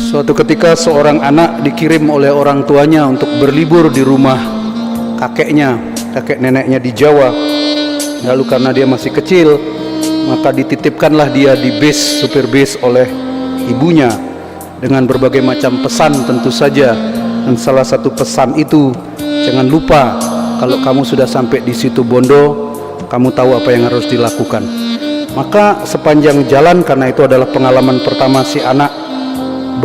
Suatu ketika seorang anak dikirim oleh orang tuanya untuk berlibur di rumah kakeknya, kakek neneknya di Jawa. Lalu karena dia masih kecil, maka dititipkanlah dia di bis, supir bis oleh ibunya dengan berbagai macam pesan tentu saja. Dan salah satu pesan itu, jangan lupa kalau kamu sudah sampai di situ Bondo, kamu tahu apa yang harus dilakukan. Maka sepanjang jalan, karena itu adalah pengalaman pertama si anak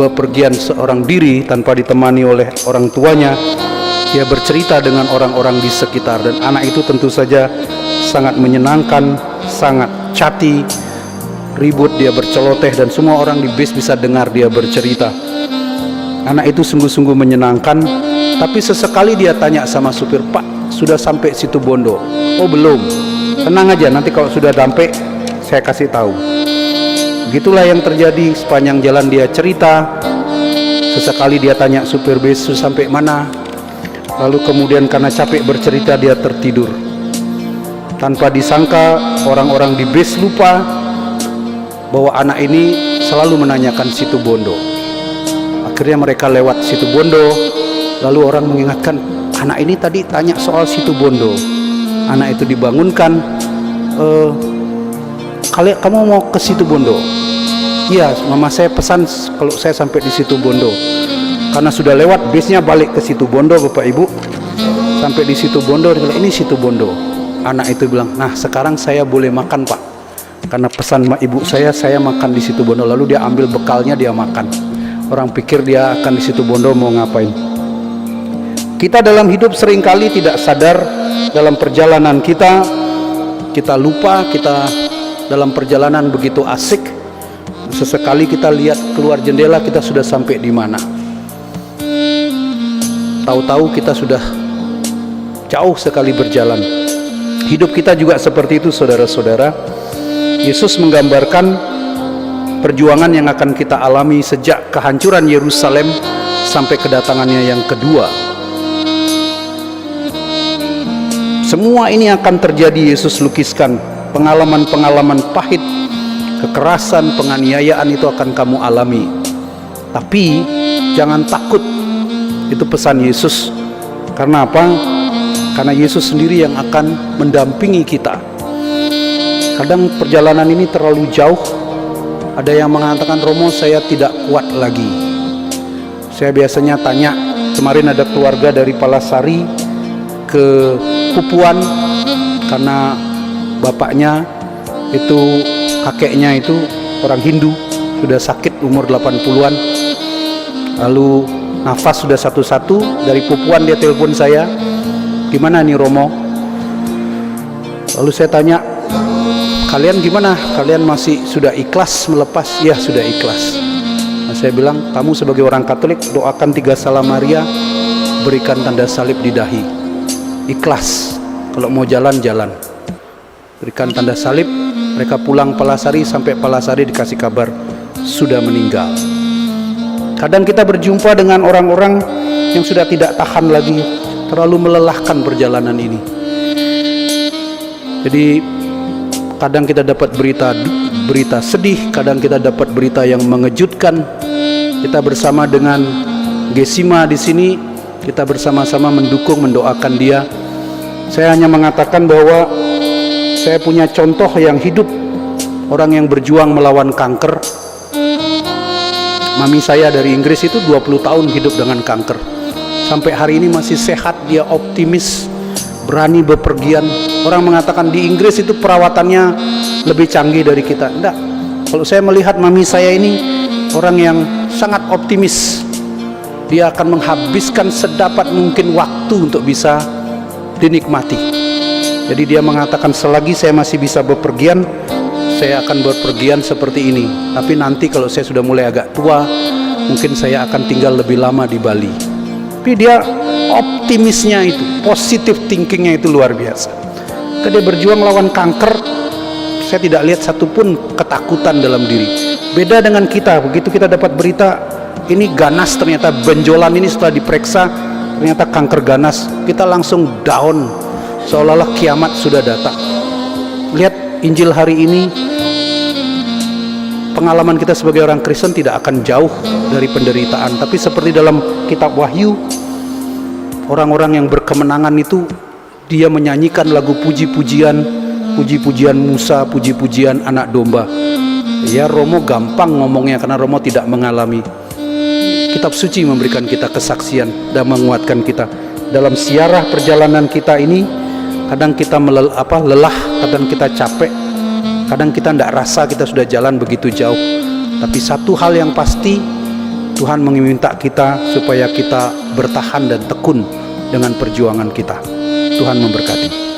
bepergian seorang diri tanpa ditemani oleh orang tuanya, dia bercerita dengan orang-orang di sekitar. Dan anak itu tentu saja sangat menyenangkan, sangat cati, ribut, dia berceloteh, dan semua orang di bis bisa dengar dia bercerita. Anak itu sungguh-sungguh menyenangkan. Tapi sesekali dia tanya sama supir, "Pak, sudah sampai situ Bondo?" "Oh belum." "Tenang aja, nanti kalau sudah sampai saya kasih tahu." Begitulah yang terjadi. Sepanjang jalan dia cerita. Sesekali dia tanya supir bis, "Sudah sampai mana?" Lalu kemudian karena capek bercerita, dia tertidur. Tanpa disangka, orang-orang di bis lupa bahwa anak ini selalu menanyakan situ Bondo. Akhirnya mereka lewat situ Bondo. Lalu orang mengingatkan, "Anak ini tadi tanya soal situ Bondo." Anak itu dibangunkan, "Kamu mau ke situ Bondo?" "Iya, mama saya pesan kalau saya sampai di situ Bondo." Karena sudah lewat bisnya balik ke situ Bondo, Bapak Ibu. Sampai di situ Bondo, dia bilang, "Ini situ Bondo." Anak itu bilang, "Nah sekarang saya boleh makan Pak, karena pesan ibu saya makan di situ Bondo." Lalu dia ambil bekalnya, dia makan. Orang pikir dia akan di situ Bondo mau ngapain. Kita dalam hidup seringkali tidak sadar, dalam perjalanan kita lupa, kita dalam perjalanan begitu asik, sesekali kita lihat keluar jendela, kita sudah sampai di mana. Tahu-tahu kita sudah jauh sekali berjalan. Hidup kita juga seperti itu, saudara-saudara. Yesus menggambarkan perjuangan yang akan kita alami sejak kehancuran Yerusalem sampai kedatangannya yang kedua. Semua ini akan terjadi, Yesus lukiskan. Pengalaman-pengalaman pahit, kekerasan, penganiayaan itu akan kamu alami. Tapi jangan takut. Itu pesan Yesus. Karena apa? Karena Yesus sendiri yang akan mendampingi kita. Kadang perjalanan ini terlalu jauh. Ada yang mengatakan, "Romo, saya tidak kuat lagi." Saya biasanya tanya, kemarin ada keluarga dari Palasari ke Pupuan karena bapaknya itu, kakeknya itu orang Hindu, sudah sakit umur 80-an. Lalu nafas sudah satu-satu. Dari Pupuan dia telepon saya, "Gimana nih Romo?" Lalu saya tanya, "Kalian gimana? Kalian masih sudah ikhlas melepas?" "Ya, sudah ikhlas." Nah, saya bilang, "Kamu sebagai orang Katolik doakan 3 Salam Maria, berikan tanda salib di dahi. Ikhlas, kalau mau jalan-jalan, berikan tanda salib." Mereka pulang Palasari, sampai Palasari dikasih kabar sudah meninggal. Kadang kita berjumpa dengan orang-orang yang sudah tidak tahan lagi, terlalu melelahkan perjalanan ini. Jadi kadang kita dapat berita sedih, kadang kita dapat berita yang mengejutkan. Kita bersama dengan Gesima di sini, kita bersama-sama mendukung, mendoakan dia. Saya hanya mengatakan bahwa saya punya contoh yang hidup, orang yang berjuang melawan kanker. Mami saya dari Inggris itu 20 tahun hidup dengan kanker. Sampai hari ini masih sehat, dia optimis, berani bepergian. Orang mengatakan di Inggris itu perawatannya lebih canggih dari kita. Enggak. Kalau saya melihat mami saya ini orang yang sangat optimis. Dia akan menghabiskan sedapat mungkin waktu untuk bisa dinikmati. Jadi dia mengatakan, selagi saya masih bisa bepergian, saya akan berpergian seperti ini. Tapi nanti kalau saya sudah mulai agak tua, mungkin saya akan tinggal lebih lama di Bali. Tapi dia optimisnya itu, positive thinkingnya itu luar biasa. Ketika dia berjuang lawan kanker, saya tidak lihat satupun ketakutan dalam diri. Beda dengan kita, begitu kita dapat berita ini ganas, ternyata benjolan ini setelah diperiksa ternyata kanker ganas, kita langsung down, seolah-olah kiamat sudah datang. Lihat Injil hari ini, pengalaman kita sebagai orang Kristen tidak akan jauh dari penderitaan. Tapi seperti dalam kitab Wahyu, orang-orang yang berkemenangan itu dia menyanyikan lagu puji-pujian Musa, puji-pujian anak domba. Ya, Romo gampang ngomongnya karena Romo tidak mengalami. Kitab suci memberikan kita kesaksian dan menguatkan kita dalam siarah perjalanan kita ini. Kadang kita lelah, kadang kita capek, kadang kita tidak rasa kita sudah jalan begitu jauh. Tapi satu hal yang pasti, Tuhan meminta kita supaya kita bertahan dan tekun dengan perjuangan kita. Tuhan memberkati.